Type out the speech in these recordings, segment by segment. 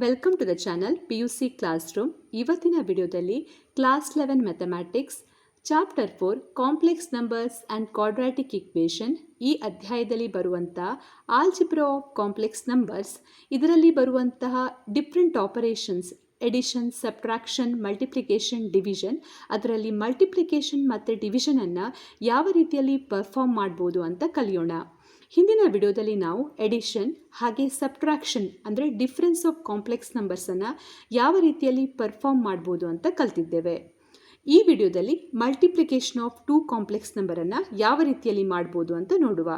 Welcome to the channel PUC classroom. ಇವತ್ತಿನ ವಿಡಿಯೋದಲ್ಲಿ class 11 mathematics chapter 4 complex numbers and quadratic equation ಈ ಅಧ್ಯಾಯದಲ್ಲಿ ಬರುವಂತಹ ಆಲ್ಜಿಬ್ರಾ ಆಫ್ ಕಾಂಪ್ಲೆಕ್ಸ್ ನಂಬರ್ಸ್, ಇದರಲ್ಲಿ ಬರುವಂತಹ different operations addition, subtraction, multiplication, division, ಅದರಲ್ಲಿ ಮಲ್ಟಿಪ್ಲಿಕೇಶನ್ ಮತ್ತು ಡಿವಿಷನನ್ನು ಯಾವ ರೀತಿಯಲ್ಲಿ ಪರ್ಫಾರ್ಮ್ ಮಾಡ್ಬೋದು ಅಂತ ಕಲಿಯೋಣ. ಹಿಂದಿನ ವಿಡಿಯೋದಲ್ಲಿ ನಾವು ಎಡಿಷನ್ ಹಾಗೆ ಸಬ್ಟ್ರಾಕ್ಷನ್ ಅಂದರೆ ಡಿಫ್ರೆನ್ಸ್ ಆಫ್ ಕಾಂಪ್ಲೆಕ್ಸ್ ನಂಬರ್ಸನ್ನು ಯಾವ ರೀತಿಯಲ್ಲಿ ಪರ್ಫಾರ್ಮ್ ಮಾಡ್ಬೋದು ಅಂತ ಕಲ್ತಿದ್ದೇವೆ. ಈ ವಿಡಿಯೋದಲ್ಲಿ ಮಲ್ಟಿಪ್ಲಿಕೇಶನ್ ಆಫ್ ಟೂ ಕಾಂಪ್ಲೆಕ್ಸ್ ನಂಬರನ್ನು ಯಾವ ರೀತಿಯಲ್ಲಿ ಮಾಡ್ಬೋದು ಅಂತ ನೋಡುವ.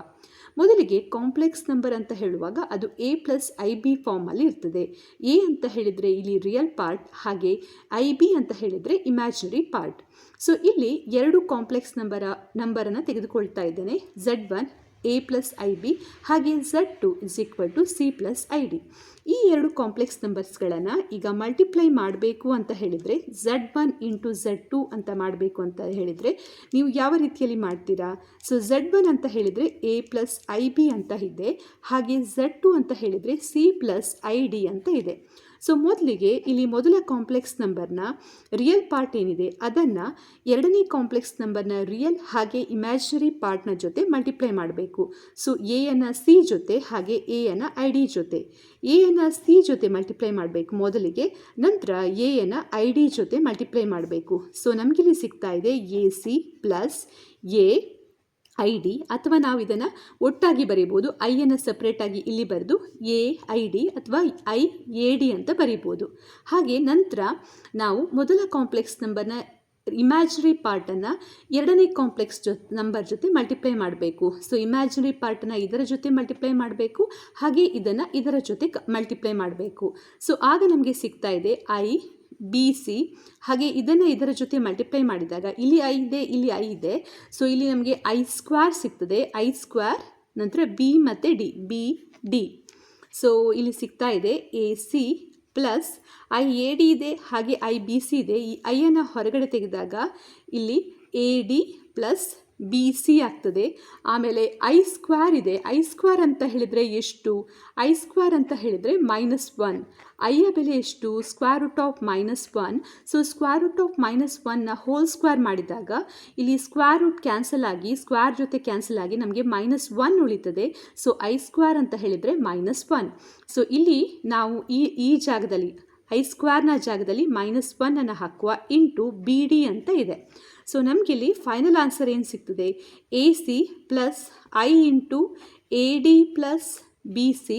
ಮೊದಲಿಗೆ ಕಾಂಪ್ಲೆಕ್ಸ್ ನಂಬರ್ ಅಂತ ಹೇಳುವಾಗ ಅದು a+ib ಫಾರ್ಮಲ್ಲಿ ಇರ್ತದೆ. a ಅಂತ ಹೇಳಿದರೆ ಇಲ್ಲಿ ರಿಯಲ್ ಪಾರ್ಟ್, ಹಾಗೆ ib ಅಂತ ಹೇಳಿದರೆ ಇಮ್ಯಾಜಿನರಿ ಪಾರ್ಟ್. ಸೊ ಇಲ್ಲಿ ಎರಡು ಕಾಂಪ್ಲೆಕ್ಸ್ ನಂಬರನ್ನು ತೆಗೆದುಕೊಳ್ತಾ ಇದ್ದೇನೆ, z1 a+ib ಹಾಗೆ z2 c+id. ಈ ಎರಡು ಕಾಂಪ್ಲೆಕ್ಸ್ ನಂಬರ್ಸ್ಗಳನ್ನು ಈಗ ಮಲ್ಟಿಪ್ಲೈ ಮಾಡಬೇಕು ಅಂತ ಹೇಳಿದರೆ z1 ಇಂಟು z2 ಅಂತ ಮಾಡಬೇಕು ಅಂತ ಹೇಳಿದರೆ ನೀವು ಯಾವ ರೀತಿಯಲ್ಲಿ ಮಾಡ್ತೀರಾ? ಸೊ z1 ಅಂತ ಹೇಳಿದರೆ a+ib ಅಂತ ಇದೆ, ಹಾಗೆ z2 ಅಂತ ಹೇಳಿದರೆ c+id ಅಂತ ಇದೆ. ಸೊ ಮೊದಲಿಗೆ ಇಲ್ಲಿ ಮೊದಲ ಕಾಂಪ್ಲೆಕ್ಸ್ ನಂಬರ್ನ ರಿಯಲ್ ಪಾರ್ಟ್ ಏನಿದೆ ಅದನ್ನು ಎರಡನೇ ಕಾಂಪ್ಲೆಕ್ಸ್ ನಂಬರ್ನ ರಿಯಲ್ ಹಾಗೆ ಇಮ್ಯಾಜಿನರಿ ಪಾರ್ಟ್ನ ಜೊತೆ ಮಲ್ಟಿಪ್ಲೈ ಮಾಡಬೇಕು. ಸೊ ಎಯನ್ನು ಸಿ ಜೊತೆ ಹಾಗೆ ಎಯನ್ನು ಐ ಡಿ ಜೊತೆ, ಎಯನ್ನು ಸಿ ಜೊತೆ ಮಲ್ಟಿಪ್ಲೈ ಮಾಡಬೇಕು ಮೊದಲಿಗೆ, ನಂತರ ಎಯನ್ನು ಐ ಡಿ ಜೊತೆ ಮಲ್ಟಿಪ್ಲೈ ಮಾಡಬೇಕು. ಸೊ ನಮಗಿಲ್ಲಿ ಸಿಗ್ತಾ ಇದೆ A C plus A I D, ಅಥವಾ ನಾವು ಇದನ್ನು ಒಟ್ಟಾಗಿ ಬರೀಬೋದು. ಐಯನ್ನು ಸಪ್ರೇಟಾಗಿ ಇಲ್ಲಿ ಬರೆದು ಎ ಐ ಡಿ ಅಥವಾ ಐ ಎ ಡಿ ಅಂತ ಬರೀಬೋದು. ಹಾಗೆ ನಂತರ ನಾವು ಮೊದಲ ಕಾಂಪ್ಲೆಕ್ಸ್ ನಂಬರ್ನ ಇಮ್ಯಾಜಿನರಿ ಪಾರ್ಟನ್ನು ಎರಡನೇ ಕಾಂಪ್ಲೆಕ್ಸ್ ನಂಬರ್ ಜೊತೆ ಮಲ್ಟಿಪ್ಲೈ ಮಾಡಬೇಕು. ಸೊ ಇಮ್ಯಾಜಿನರಿ ಪಾರ್ಟನ್ನು ಇದರ ಜೊತೆ ಮಲ್ಟಿಪ್ಲೈ ಮಾಡಬೇಕು, ಹಾಗೆ ಇದನ್ನು ಇದರ ಜೊತೆ ಮಲ್ಟಿಪ್ಲೈ ಮಾಡಬೇಕು. ಸೊ ಆಗ ನಮಗೆ ಸಿಗ್ತಾ ಇದೆ ಐ ಬಿ ಸಿ, ಹಾಗೆ ಇದನ್ನು ಇದರ ಜೊತೆ ಮಲ್ಟಿಪ್ಲೈ ಮಾಡಿದಾಗ ಇಲ್ಲಿ ಐ ಇದೆ, ಇಲ್ಲಿ ಐ ಇದೆ. ಸೊ ಇಲ್ಲಿ ನಮಗೆ ಐ ಸ್ಕ್ವೇರ್ ಸಿಗ್ತದೆ, ಐ ಸ್ಕ್ವೇರ್, ನಂತರ ಬಿ ಮತ್ತು ಡಿ, ಬಿ ಡಿ. ಸೊ ಇಲ್ಲಿ ಸಿಗ್ತಾ ಇದೆ A C plus I A D ಇದೆ, ಹಾಗೆ ಐ ಬಿ ಸಿ ಇದೆ. ಈ ಐಯನ್ನು ಹೊರಗಡೆ ತೆಗೆದಾಗ ಇಲ್ಲಿ A D plus B C ಆಗ್ತದೆ. ಆಮೇಲೆ ಐ ಸ್ಕ್ವೇರ್ ಇದೆ, ಐ ಸ್ಕ್ವೇರ್ ಅಂತ ಹೇಳಿದರೆ ಎಷ್ಟು? ಐ ಸ್ಕ್ವೇರ್ ಅಂತ ಹೇಳಿದರೆ -1. ಐಯ ಬೆಲೆ ಎಷ್ಟು? √−1. ಸೊ √−1ನ ಹೋಲ್ ಸ್ಕ್ವೇರ್ ಮಾಡಿದಾಗ ಇಲ್ಲಿ ಸ್ಕ್ವೇರ್ ರೂಟ್ ಕ್ಯಾನ್ಸಲ್ ಆಗಿ ಸ್ಕ್ವೇರ್ ಜೊತೆ ಕ್ಯಾನ್ಸಲ್ ಆಗಿ ನಮಗೆ -1 ಉಳಿತದೆ. ಸೊ ಐ ಸ್ಕ್ವೇರ್ ಅಂತ ಹೇಳಿದರೆ -1. ಸೊ ಇಲ್ಲಿ ನಾವು ಈ ಜಾಗದಲ್ಲಿ ಐ ಸ್ಕ್ವೇರ್ನ ಜಾಗದಲ್ಲಿ -1 ಹಾಕುವ, ಇಂಟು ಬಿ ಡಿ ಅಂತ ಇದೆ. ಸೊ ನಮಗಿಲ್ಲಿ ಫೈನಲ್ ಆನ್ಸರ್ ಏನು ಸಿಗ್ತದೆ? A C plus I into A D plus B C,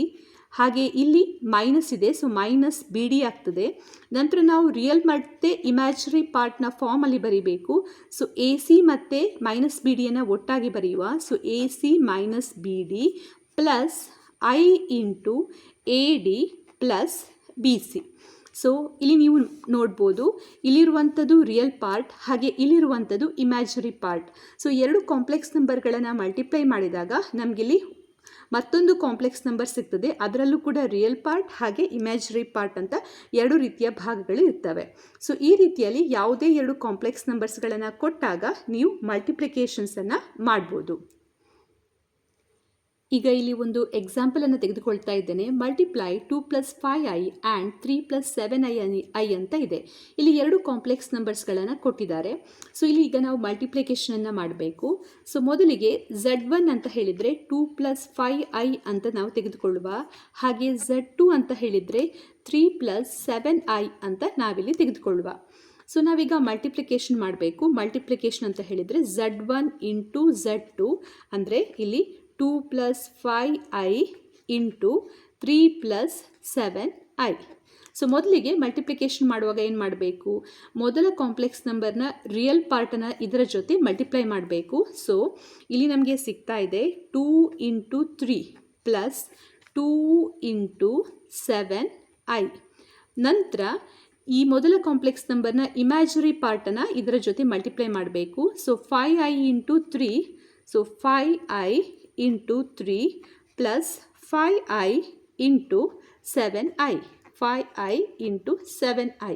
ಹಾಗೆ ಇಲ್ಲಿ ಮೈನಸ್ ಇದೆ, ಸೊ ಮೈನಸ್ ಬಿ ಡಿ ಆಗ್ತದೆ. ನಂತರ ನಾವು ರಿಯಲ್ ಮತ್ತು ಇಮ್ಯಾಜಿನರಿ ಪಾರ್ಟ್ನ ಫಾರ್ಮಲ್ಲಿ ಬರೀಬೇಕು. ಸೊ ಎ ಸಿ ಮತ್ತು ಮೈನಸ್ ಬಿ ಡಿಯನ್ನು ಒಟ್ಟಾಗಿ ಬರೆಯುವ. So A C minus B D plus I into A D plus B C. So ಇಲ್ಲಿ ನೀವು ನೋಡ್ಬೋದು, ಇಲ್ಲಿರುವಂಥದ್ದು ರಿಯಲ್ ಪಾರ್ಟ್, ಹಾಗೆ ಇಲ್ಲಿರುವಂಥದ್ದು ಇಮ್ಯಾಜಿನರಿ ಪಾರ್ಟ್. ಸೊ ಎರಡು ಕಾಂಪ್ಲೆಕ್ಸ್ ನಂಬರ್ಗಳನ್ನು ಮಲ್ಟಿಪ್ಲೈ ಮಾಡಿದಾಗ ನಮಗಿಲ್ಲಿ ಮತ್ತೊಂದು ಕಾಂಪ್ಲೆಕ್ಸ್ ನಂಬರ್ ಸಿಗ್ತದೆ. ಅದರಲ್ಲೂ ಕೂಡ ರಿಯಲ್ ಪಾರ್ಟ್ ಹಾಗೆ ಇಮ್ಯಾಜಿನರಿ ಪಾರ್ಟ್ ಅಂತ ಎರಡು ರೀತಿಯ ಭಾಗಗಳು ಇರ್ತವೆ. ಸೊ ಈ ರೀತಿಯಲ್ಲಿ ಯಾವುದೇ ಎರಡು ಕಾಂಪ್ಲೆಕ್ಸ್ ನಂಬರ್ಸ್ಗಳನ್ನು ಕೊಟ್ಟಾಗ ನೀವು ಮಲ್ಟಿಪ್ಲಿಕೇಶನ್ಸನ್ನು ಮಾಡ್ಬೋದು. ಈಗ ಇಲ್ಲಿ ಒಂದು ಎಕ್ಸಾಂಪಲನ್ನು ತೆಗೆದುಕೊಳ್ತಾ ಇದ್ದೇನೆ. ಮಲ್ಟಿಪ್ಲೈ 2 + 5i ಆ್ಯಂಡ್ 3 + 7i ಅಂತ ಇದೆ. ಇಲ್ಲಿ ಎರಡು ಕಾಂಪ್ಲೆಕ್ಸ್ ನಂಬರ್ಸ್ಗಳನ್ನು ಕೊಟ್ಟಿದ್ದಾರೆ. ಸೊ ಇಲ್ಲಿ ಈಗ ನಾವು ಮಲ್ಟಿಪ್ಲಿಕೇಶನನ್ನು ಮಾಡಬೇಕು. ಸೊ ಮೊದಲಿಗೆ z1 ಅಂತ ಹೇಳಿದರೆ 2 + 5i ಅಂತ ನಾವು ತೆಗೆದುಕೊಳ್ಳುವ, ಹಾಗೆ z2 ಅಂತ ಹೇಳಿದರೆ 3 + 7i ಅಂತ ನಾವಿಲ್ಲಿ ತೆಗೆದುಕೊಳ್ಳುವ. ಸೊ ನಾವೀಗ ಮಲ್ಟಿಪ್ಲಿಕೇಶನ್ ಮಾಡಬೇಕು. ಮಲ್ಟಿಪ್ಲಿಕೇಶನ್ ಅಂತ ಹೇಳಿದರೆ z1 ಇಂಟು z2 ಅಂದರೆ ಇಲ್ಲಿ 2 + 5i ಇಂಟು 3 + 7i. ಸೊ ಮೊದಲಿಗೆ ಮಲ್ಟಿಪ್ಲಿಕೇಶನ್ ಮಾಡುವಾಗ ಏನು ಮಾಡಬೇಕು? ಮೊದಲ ಕಾಂಪ್ಲೆಕ್ಸ್ ನಂಬರ್ನ ರಿಯಲ್ ಪಾರ್ಟನ್ನು ಇದರ ಜೊತೆ ಮಲ್ಟಿಪ್ಲೈ ಮಾಡಬೇಕು. ಸೊ ಇಲ್ಲಿ ನಮಗೆ ಸಿಗ್ತಾ ಇದೆ 2 ಇಂಟು 3 ಪ್ಲಸ್ 2 ಇಂಟು 7i. ನಂತರ ಈ ಮೊದಲ ಕಾಂಪ್ಲೆಕ್ಸ್ ನಂಬರ್ನ ಇಮ್ಯಾಜಿನರಿ ಪಾರ್ಟನ್ನು ಇದರ ಜೊತೆ ಮಲ್ಟಿಪ್ಲೈ ಮಾಡಬೇಕು. So 5i into 3, so 5i into 3 plus 5i into 7i, 5i into 7i.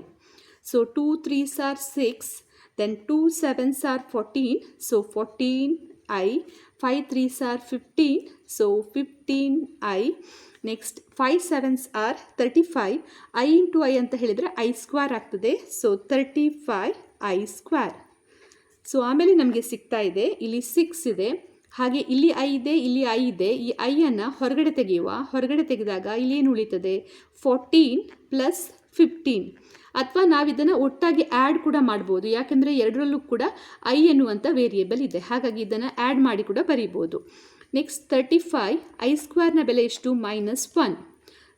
So 2 3s are 6, then 2 7s are 14, so 14i 5 3s are 15, so 15i. Next 5 7s are 35. I into I ಅಂತ ಹೇಳಿದರೆ I square ಆಗ್ತದೆ, so 35i square. So ಆಮೇಲೆ ನಮಗೆ ಸಿಗ್ತಾ ಇದೆ ಇಲ್ಲಿ 6 ಇದೆ, ಹಾಗೆ ಇಲ್ಲಿ ಐ ಇದೆ, ಇಲ್ಲಿ ಐ ಇದೆ. ಈ ಐಯನ್ನು ಹೊರಗಡೆ ತೆಗೆಯುವ. ಹೊರಗಡೆ ತೆಗೆದಾಗ ಇಲ್ಲಿ ಏನು ಉಳಿತದೆ? 14 ಪ್ಲಸ್ 15. ಅಥವಾ ನಾವಿದನ್ನು ಒಟ್ಟಾಗಿ ಆ್ಯಡ್ ಕೂಡ ಮಾಡ್ಬೋದು, ಯಾಕೆಂದರೆ ಎರಡರಲ್ಲೂ ಕೂಡ ಐ ಎನ್ನುವಂಥ ವೇರಿಯೇಬಲ್ ಇದೆ, ಹಾಗಾಗಿ ಇದನ್ನು ಆ್ಯಡ್ ಮಾಡಿ ಕೂಡ ಬರೀಬೋದು. ನೆಕ್ಸ್ಟ್ 35 ಐ ಸ್ಕ್ವೇರ್ನ ಬೆಲೆ ಎಷ್ಟು? -1.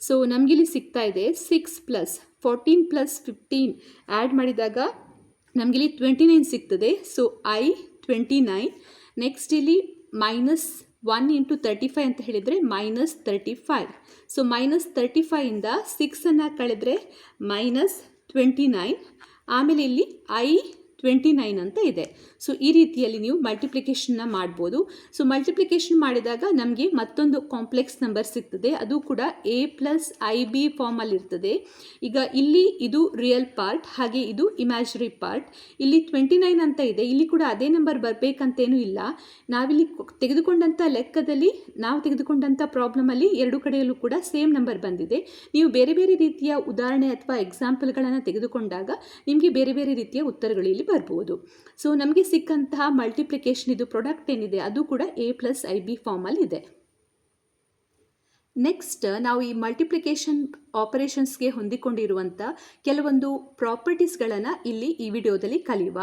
ಸೊ ನಮಗಿಲ್ಲಿ ಸಿಗ್ತಾ ಇದೆ 6 ಪ್ಲಸ್ 14 ಪ್ಲಸ್ 15 ಆ್ಯಡ್ ಮಾಡಿದಾಗ ನಮಗಿಲ್ಲಿ 29 ಸಿಗ್ತದೆ. So I 29. ನೆಕ್ಸ್ಟ್ ಇಲ್ಲಿ -1 ಇಂಟು 35 ಅಂತ ಹೇಳಿದರೆ -35. ಸೊ -35 ಇಂದ 6ಅನ್ನು ಕಳೆದರೆ -29. ಆಮೇಲೆ ಇಲ್ಲಿ ಐ 29 ಅಂತ ಇದೆ. ಸೊ ಈ ರೀತಿಯಲ್ಲಿ ನೀವು ಮಲ್ಟಿಪ್ಲಿಕೇಶನ್ನ ಮಾಡ್ಬೋದು. ಸೊ ಮಲ್ಟಿಪ್ಲಿಕೇಶನ್ ಮಾಡಿದಾಗ ನಮಗೆ ಮತ್ತೊಂದು ಕಾಂಪ್ಲೆಕ್ಸ್ ನಂಬರ್ ಸಿಗ್ತದೆ, ಅದು ಕೂಡ a ಪ್ಲಸ್ ಐ ಬಿ ಫಾರ್ಮಲ್ಲಿ ಇರ್ತದೆ. ಈಗ ಇಲ್ಲಿ ಇದು ರಿಯಲ್ ಪಾರ್ಟ್, ಹಾಗೆ ಇದು ಇಮ್ಯಾಜಿನರಿ ಪಾರ್ಟ್. ಇಲ್ಲಿ 29 ಅಂತ ಇದೆ, ಇಲ್ಲಿ ಕೂಡ ಅದೇ ನಂಬರ್ ಬರಬೇಕಂತೇನೂ ಇಲ್ಲ. ನಾವಿಲ್ಲಿ ತೆಗೆದುಕೊಂಡಂಥ ಲೆಕ್ಕದಲ್ಲಿ, ನಾವು ತೆಗೆದುಕೊಂಡಂಥ ಪ್ರಾಬ್ಲಮಲ್ಲಿ ಎರಡು ಕಡೆಯಲ್ಲೂ ಕೂಡ ಸೇಮ್ ನಂಬರ್ ಬಂದಿದೆ. ನೀವು ಬೇರೆ ಬೇರೆ ರೀತಿಯ ಉದಾಹರಣೆ ಅಥವಾ ಎಕ್ಸಾಂಪಲ್ಗಳನ್ನು ತೆಗೆದುಕೊಂಡಾಗ ನಿಮಗೆ ಬೇರೆ ಬೇರೆ ರೀತಿಯ ಉತ್ತರಗಳು ಇಲ್ಲಿ ಬರ್ಬೋದು. ಸೊ ನಮಗೆ ಸಿಕ್ಕಂತಹ ಮಲ್ಟಿಪ್ಲಿಕೇಶನ್ ಇದು ಪ್ರಾಡಕ್ಟ್ ಏನಿದೆ ಅದು ಕೂಡ a ಪ್ಲಸ್ ಐ ಬಿ ಫಾರ್ಮಲ್ಲಿ ಇದೆ. ನೆಕ್ಸ್ಟ್ ನಾವು ಈ ಮಲ್ಟಿಪ್ಲಿಕೇಶನ್ ಆಪರೇಷನ್ಸ್ಗೆ ಹೊಂದಿಕೊಂಡಿರುವಂಥ ಕೆಲವೊಂದು ಪ್ರಾಪರ್ಟೀಸ್ಗಳನ್ನು ಇಲ್ಲಿ ಈ ವಿಡಿಯೋದಲ್ಲಿ ಕಲಿಯುವ.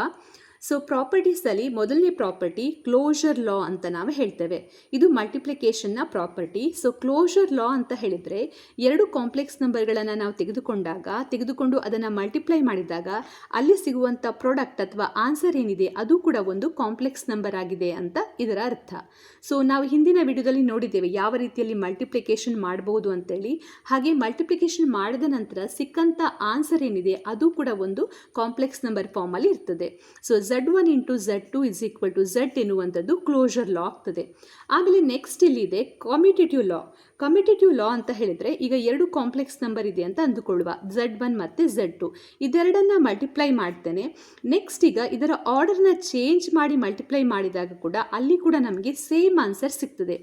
ಸೊ ಪ್ರಾಪರ್ಟೀಸಲ್ಲಿ ಮೊದಲನೇ ಪ್ರಾಪರ್ಟಿ ಕ್ಲೋಷರ್ ಲಾ ಅಂತ ನಾವು ಹೇಳ್ತೇವೆ. ಇದು ಮಲ್ಟಿಪ್ಲಿಕೇಶನ್ನ ಪ್ರಾಪರ್ಟಿ. ಸೊ ಕ್ಲೋಷರ್ ಲಾ ಅಂತ ಹೇಳಿದರೆ ಎರಡು ಕಾಂಪ್ಲೆಕ್ಸ್ ನಂಬರ್ಗಳನ್ನು ನಾವು ತೆಗೆದುಕೊಂಡು ಅದನ್ನು ಮಲ್ಟಿಪ್ಲೈ ಮಾಡಿದಾಗ ಅಲ್ಲಿ ಸಿಗುವಂಥ ಪ್ರಾಡಕ್ಟ್ ಅಥವಾ ಆನ್ಸರ್ ಏನಿದೆ ಅದು ಕೂಡ ಒಂದು ಕಾಂಪ್ಲೆಕ್ಸ್ ನಂಬರ್ ಆಗಿದೆ ಅಂತ ಇದರ ಅರ್ಥ. ಸೊ ನಾವು ಹಿಂದಿನ ವಿಡಿಯೋದಲ್ಲಿ ನೋಡಿದ್ದೇವೆ ಯಾವ ರೀತಿಯಲ್ಲಿ ಮಲ್ಟಿಪ್ಲಿಕೇಶನ್ ಮಾಡಬಹುದು ಅಂತೇಳಿ. ಹಾಗೆ ಮಲ್ಟಿಪ್ಲಿಕೇಶನ್ ಮಾಡಿದ ನಂತರ ಸಿಕ್ಕಂಥ ಆನ್ಸರ್ ಏನಿದೆ ಅದು ಕೂಡ ಒಂದು ಕಾಂಪ್ಲೆಕ್ಸ್ ನಂಬರ್ ಫಾರ್ಮಲ್ಲಿ ಇರ್ತದೆ. So Z1 into Z2 is equal to Z ಎನ್ನುವಂಥದ್ದು ಕ್ಲೋಷರ್ ಲಾ ಆಗ್ತದೆ. ಆಮೇಲೆ ನೆಕ್ಸ್ಟ್ ಇಲ್ಲಿದೆ ಕಮ್ಯುಟೇಟಿವ್ ಲಾ. ಕಮ್ಯುಟೇಟಿವ್ ಲಾ ಅಂತ ಹೇಳಿದರೆ ಈಗ ಎರಡು ಕಾಂಪ್ಲೆಕ್ಸ್ ನಂಬರ್ ಇದೆ ಅಂತ ಅಂದುಕೊಳ್ಳುವ, Z1 ಮತ್ತು Z2. ಇದೆರಡನ್ನು ಮಲ್ಟಿಪ್ಲೈ ಮಾಡ್ತೇನೆ. ನೆಕ್ಸ್ಟ್ ಈಗ ಇದರ ಆರ್ಡರ್ನ ಚೇಂಜ್ ಮಾಡಿ ಮಲ್ಟಿಪ್ಲೈ ಮಾಡಿದಾಗ ಕೂಡ ಅಲ್ಲಿ ಕೂಡ ನಮಗೆ ಸೇಮ್ ಆನ್ಸರ್ ಸಿಗ್ತದೆ.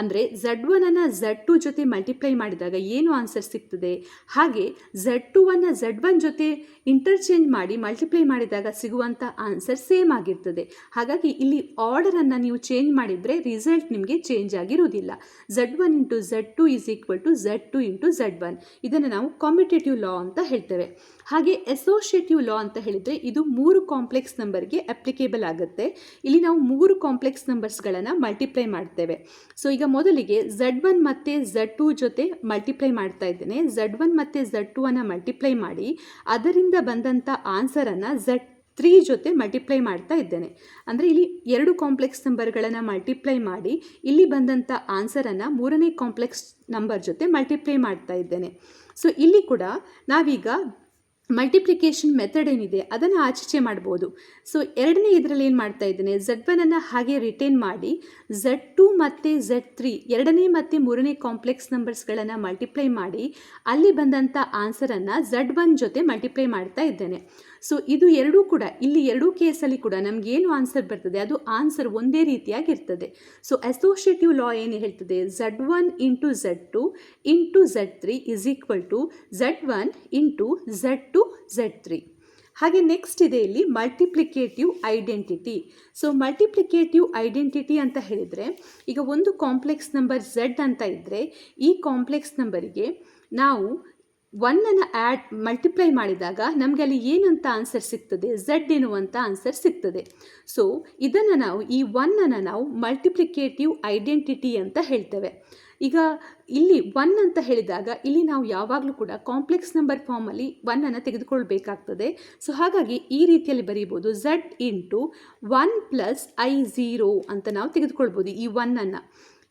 ಅಂದರೆ Z1ಅನ್ನು Z2 ಜೊತೆ ಮಲ್ಟಿಪ್ಲೈ ಮಾಡಿದಾಗ ಏನು ಆನ್ಸರ್ ಸಿಗ್ತದೆ, ಹಾಗೆ Z2ಅನ್ನು Z1 ಜೊತೆ ಇಂಟರ್ಚೇಂಜ್ ಮಾಡಿ ಮಲ್ಟಿಪ್ಲೈ ಮಾಡಿದಾಗ ಸಿಗುವಂಥ ಆನ್ಸರ್ ಸೇಮ್ ಆಗಿರ್ತದೆ. ಹಾಗಾಗಿ ಇಲ್ಲಿ ಆರ್ಡರನ್ನು ನೀವು ಚೇಂಜ್ ಮಾಡಿದರೆ ರಿಸಲ್ಟ್ ನಿಮಗೆ ಚೇಂಜ್ ಆಗಿರುವುದಿಲ್ಲ. Z1 into Z2 is equal to Z2 into Z1. ಇದನ್ನು ನಾವು ಕಮ್ಯುಟೇಟಿವ್ ಲಾ ಅಂತ ಹೇಳ್ತೇವೆ. ಹಾಗೆ ಅಸೋಸಿಯೇಟಿವ್ ಲಾ ಅಂತ ಹೇಳಿದರೆ ಇದು ಮೂರು ಕಾಂಪ್ಲೆಕ್ಸ್ ನಂಬರ್ಗೆ ಅಪ್ಲಿಕೇಬಲ್ ಆಗುತ್ತೆ. ಇಲ್ಲಿ ನಾವು ಮೂರು ಕಾಂಪ್ಲೆಕ್ಸ್ ನಂಬರ್ಸ್ಗಳನ್ನು ಮಲ್ಟಿಪ್ಲೈ ಮಾಡ್ತೇವೆ. ಸೊ ಈಗ ಮೊದಲಿಗೆ Z1 ಮತ್ತು Z2 ಜೊತೆ ಮಲ್ಟಿಪ್ಲೈ ಮಾಡ್ತಾ ಇದ್ದೇನೆ. Z1 ಮತ್ತು Z2ಅನ್ನು ಮಲ್ಟಿಪ್ಲೈ ಮಾಡಿ ಅದರಿಂದ ಬಂದಂಥ ಆನ್ಸರನ್ನು Z3 ಜೊತೆ ಮಲ್ಟಿಪ್ಲೈ ಮಾಡ್ತಾ ಇದ್ದೇನೆ. ಅಂದರೆ ಇಲ್ಲಿ ಎರಡು ಕಾಂಪ್ಲೆಕ್ಸ್ ನಂಬರ್ಗಳನ್ನು ಮಲ್ಟಿಪ್ಲೈ ಮಾಡಿ ಇಲ್ಲಿ ಬಂದಂಥ ಆನ್ಸರನ್ನು ಮೂರನೇ ಕಾಂಪ್ಲೆಕ್ಸ್ ನಂಬರ್ ಜೊತೆ ಮಲ್ಟಿಪ್ಲೈ ಮಾಡ್ತಾ ಇದ್ದೇನೆ. ಸೊ ಇಲ್ಲಿ ಕೂಡ ನಾವೀಗ ಮಲ್ಟಿಪ್ಲಿಕೇಶನ್ ಮೆಥಡ್ ಏನಿದೆ ಅದನ್ನು ಆಚೆ ಮಾಡ್ಬೋದು. ಸೊ ಎರಡನೇ ಇದರಲ್ಲಿ ಏನು ಮಾಡ್ತಾ ಇದ್ದೇನೆ, Z1ಅನ್ನು ಹಾಗೆ ರಿಟೈನ್ ಮಾಡಿ Z2 ಮತ್ತು Z3 ಎರಡನೇ ಮತ್ತು ಮೂರನೇ ಕಾಂಪ್ಲೆಕ್ಸ್ ನಂಬರ್ಸ್ಗಳನ್ನು ಮಲ್ಟಿಪ್ಲೈ ಮಾಡಿ ಅಲ್ಲಿ ಬಂದಂಥ ಆನ್ಸರನ್ನು Z1 ಜೊತೆ ಮಲ್ಟಿಪ್ಲೈ ಮಾಡ್ತಾ ಇದ್ದೇನೆ. ಸೊ ಇದು ಎರಡೂ ಕೂಡ ಇಲ್ಲಿ ಎರಡೂ ಕೇಸಲ್ಲಿ ಕೂಡ ನಮಗೇನು ಆನ್ಸರ್ ಬರ್ತದೆ ಅದು ಆನ್ಸರ್ ಒಂದೇ ರೀತಿಯಾಗಿರ್ತದೆ. ಸೊ ಅಸೋಸಿಯೇಟಿವ್ ಲಾ ಏನು ಹೇಳ್ತದೆ, Z1 into Z2 into Z3 is equal to Z1 into Z2 Z3. ಹಾಗೆ ನೆಕ್ಸ್ಟ್ ಇದೆ ಇಲ್ಲಿ ಮಲ್ಟಿಪ್ಲಿಕೇಟಿವ್ ಐಡೆಂಟಿಟಿ. ಸೊ ಮಲ್ಟಿಪ್ಲಿಕೇಟಿವ್ ಐಡೆಂಟಿಟಿ ಅಂತ ಹೇಳಿದರೆ ಈಗ ಒಂದು ಕಾಂಪ್ಲೆಕ್ಸ್ ನಂಬರ್ Z ಅಂತ ಇದ್ದರೆ ಈ ಕಾಂಪ್ಲೆಕ್ಸ್ ನಂಬರಿಗೆ ನಾವು 1ಅನ್ನು ಮಲ್ಟಿಪ್ಲೈ ಮಾಡಿದಾಗ ನಮಗೆ ಅಲ್ಲಿ ಏನಂತ ಆನ್ಸರ್ ಸಿಗ್ತದೆ, Z ಎನ್ನುವಂಥ ಆನ್ಸರ್ ಸಿಗ್ತದೆ. ಸೊ ಇದನ್ನು ನಾವು ಈ 1ಅನ್ನು ನಾವು ಮಲ್ಟಿಪ್ಲಿಕೇಟಿವ್ ಐಡೆಂಟಿಟಿ ಅಂತ ಹೇಳ್ತೇವೆ. ಈಗ ಇಲ್ಲಿ 1 ಅಂತ ಹೇಳಿದಾಗ ಇಲ್ಲಿ ನಾವು ಯಾವಾಗಲೂ ಕೂಡ ಕಾಂಪ್ಲೆಕ್ಸ್ ನಂಬರ್ ಫಾರ್ಮಲ್ಲಿ 1ಅನ್ನು ತೆಗೆದುಕೊಳ್ಬೇಕಾಗ್ತದೆ. ಸೊ ಹಾಗಾಗಿ ಈ ರೀತಿಯಲ್ಲಿ ಬರೀಬೋದು, Z ಇಂಟು 1 ಪ್ಲಸ್ I0 ಅಂತ ನಾವು ತೆಗೆದುಕೊಳ್ಬೋದು ಈ 1ಅನ್ನು.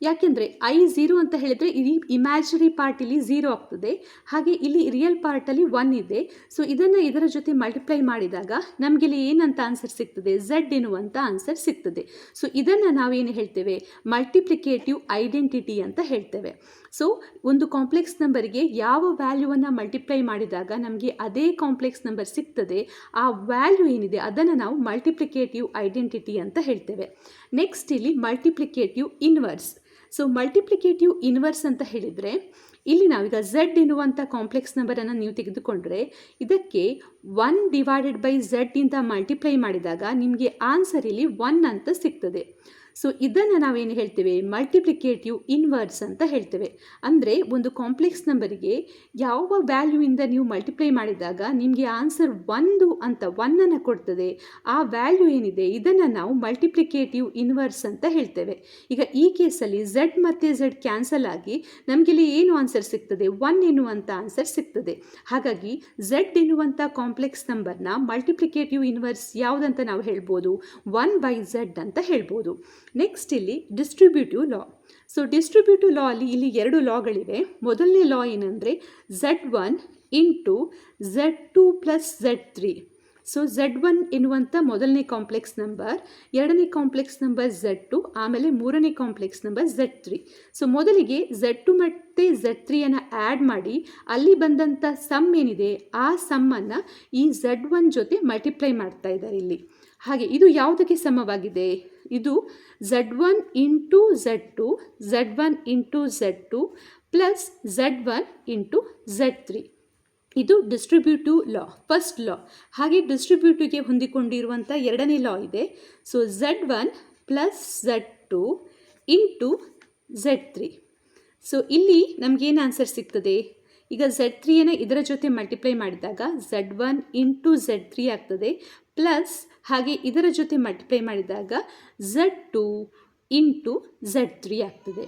ಯಾಕೆಂದರೆ ಐ 0 ಅಂತ ಹೇಳಿದರೆ ಇಲ್ಲಿ ಇಮ್ಯಾಜಿನರಿ ಪಾರ್ಟ್ ಇಲ್ಲಿ 0 ಆಗ್ತದೆ, ಹಾಗೆ ಇಲ್ಲಿ ರಿಯಲ್ ಪಾರ್ಟಲ್ಲಿ 1 ಇದೆ. ಸೊ ಇದನ್ನು ಇದರ ಜೊತೆ ಮಲ್ಟಿಪ್ಲೈ ಮಾಡಿದಾಗ ನಮಗಿಲ್ಲಿ ಏನಂತ ಆನ್ಸರ್ ಸಿಗ್ತದೆ, ಝೆಡ್ ಎನ್ನುವಂಥ ಆನ್ಸರ್ ಸಿಗ್ತದೆ. ಸೊ ಇದನ್ನು ನಾವೇನು ಹೇಳ್ತೇವೆ, ಮಲ್ಟಿಪ್ಲಿಕೇಟಿವ್ ಐಡೆಂಟಿಟಿ ಅಂತ ಹೇಳ್ತೇವೆ. ಸೊ ಒಂದು ಕಾಂಪ್ಲೆಕ್ಸ್ ನಂಬರಿಗೆ ಯಾವ ವ್ಯಾಲ್ಯೂವನ್ನು ಮಲ್ಟಿಪ್ಲೈ ಮಾಡಿದಾಗ ನಮಗೆ ಅದೇ ಕಾಂಪ್ಲೆಕ್ಸ್ ನಂಬರ್ ಸಿಗ್ತದೆ, ಆ ವ್ಯಾಲ್ಯೂ ಏನಿದೆ ಅದನ್ನು ನಾವು ಮಲ್ಟಿಪ್ಲಿಕೇಟಿವ್ ಐಡೆಂಟಿಟಿ ಅಂತ ಹೇಳ್ತೇವೆ. ನೆಕ್ಸ್ಟ್ ಇಲ್ಲಿ multiplicative inverse. So multiplicative inverse ಅಂತ ಹೇಳಿದರೆ ಇಲ್ಲಿ ನಾವೀಗ ಝೆಡ್ ಎನ್ನುವಂಥ ಕಾಂಪ್ಲೆಕ್ಸ್ ನಂಬರನ್ನು ನೀವು ತೆಗೆದುಕೊಂಡ್ರೆ ಇದಕ್ಕೆ 1/z ಇಂದ ಮಲ್ಟಿಪ್ಲೈ ಮಾಡಿದಾಗ ನಿಮಗೆ ಆನ್ಸರ್ ಇಲ್ಲಿ 1 ಅಂತ ಸಿಗ್ತದೆ. ಸೊ ಇದನ್ನು ನಾವೇನು ಹೇಳ್ತೇವೆ, ಮಲ್ಟಿಪ್ಲಿಕೇಟಿವ್ ಇನ್ವರ್ಸ್ ಅಂತ ಹೇಳ್ತೇವೆ. ಅಂದರೆ ಒಂದು ಕಾಂಪ್ಲೆಕ್ಸ್ ನಂಬರಿಗೆ ಯಾವ ವ್ಯಾಲ್ಯೂಯಿಂದ ನೀವು ಮಲ್ಟಿಪ್ಲೈ ಮಾಡಿದಾಗ ನಿಮಗೆ ಆನ್ಸರ್ 1 ಅಂತ 1 ಕೊಡ್ತದೆ, ಆ ವ್ಯಾಲ್ಯೂ ಏನಿದೆ ಇದನ್ನು ನಾವು ಮಲ್ಟಿಪ್ಲಿಕೇಟಿವ್ ಇನ್ವರ್ಸ್ ಅಂತ ಹೇಳ್ತೇವೆ. ಈಗ ಈ ಕೇಸಲ್ಲಿ ಝೆಡ್ ಮತ್ತು ಝೆಡ್ ಕ್ಯಾನ್ಸಲ್ ಆಗಿ ನಮಗಿಲ್ಲಿ ಏನು ಆನ್ಸರ್ ಸಿಗ್ತದೆ, 1 ಎನ್ನುವಂಥ ಆನ್ಸರ್ ಸಿಗ್ತದೆ. ಹಾಗಾಗಿ ಝೆಡ್ ಎನ್ನುವಂಥ ಕಾಂಪ್ಲೆಕ್ಸ್ ನಂಬರ್ನ ಮಲ್ಟಿಪ್ಲಿಕೇಟಿವ್ ಇನ್ವರ್ಸ್ ಯಾವುದಂತ ನಾವು ಹೇಳ್ಬೋದು, 1/z ಅಂತ ಹೇಳ್ಬೋದು. ನೆಕ್ಸ್ಟ್ ಇಲ್ಲಿ ಡಿಸ್ಟ್ರಿಬ್ಯೂಟಿವ್ ಲಾ. ಸೊ ಡಿಸ್ಟ್ರಿಬ್ಯೂಟಿವ್ ಲಾ ಅಲ್ಲಿ ಇಲ್ಲಿ 2 ಲಾಗಳಿವೆ. ಮೊದಲನೇ ಲಾ ಏನಂದರೆ Z1 into Z2 plus Z3. So Z1 ಎನ್ನುವಂಥ ಮೊದಲನೇ ಕಾಂಪ್ಲೆಕ್ಸ್ ನಂಬರ್, ಎರಡನೇ ಕಾಂಪ್ಲೆಕ್ಸ್ ನಂಬರ್ Z2, ಆಮೇಲೆ ಮೂರನೇ ಕಾಂಪ್ಲೆಕ್ಸ್ ನಂಬರ್ Z3. ಸೊ ಮೊದಲಿಗೆ Z2 ಮತ್ತು Z3ಯನ್ನು ಆ್ಯಡ್ ಮಾಡಿ ಅಲ್ಲಿ ಬಂದಂಥ ಸಮ್ ಏನಿದೆ ಆ ಸಮ್ಮನ್ನು ಈ Z1 ಜೊತೆ ಮಲ್ಟಿಪ್ಲೈ ಮಾಡ್ತಾ ಇದ್ದಾರೆ ಇಲ್ಲಿ. ಹಾಗೆ ಇದು ಯಾವುದಕ್ಕೆ ಸಮವಾಗಿದೆ, ಇದು Z1 into Z2, Z1 into Z2 plus Z1 into Z3. ಇದು ಡಿಸ್ಟ್ರಿಬ್ಯೂಟಿವ್ ಲಾ, ಫಸ್ಟ್ ಲಾ. ಹಾಗೆ ಡಿಸ್ಟ್ರಿಬ್ಯೂಟಿವ್ಗೆ ಹೊಂದಿಕೊಂಡಿರುವಂಥ ಎರಡನೇ ಲಾ ಇದೆ. So Z1 plus Z2 into Z3. So ಇಲ್ಲಿ ನಮಗೇನು ಆನ್ಸರ್ ಸಿಗ್ತದೆ, ಈಗ Z3ಯನ್ನು ಇದರ ಜೊತೆ ಮಲ್ಟಿಪ್ಲೈ ಮಾಡಿದಾಗ Z1 ಇಂಟು Z3 ಆಗ್ತದೆ, ಪ್ಲಸ್ ಹಾಗೆ ಇದರ ಜೊತೆ ಮಲ್ಟಿಪ್ಲೈ ಮಾಡಿದಾಗ Z2 ಇಂಟು Z3 ಆಗ್ತದೆ.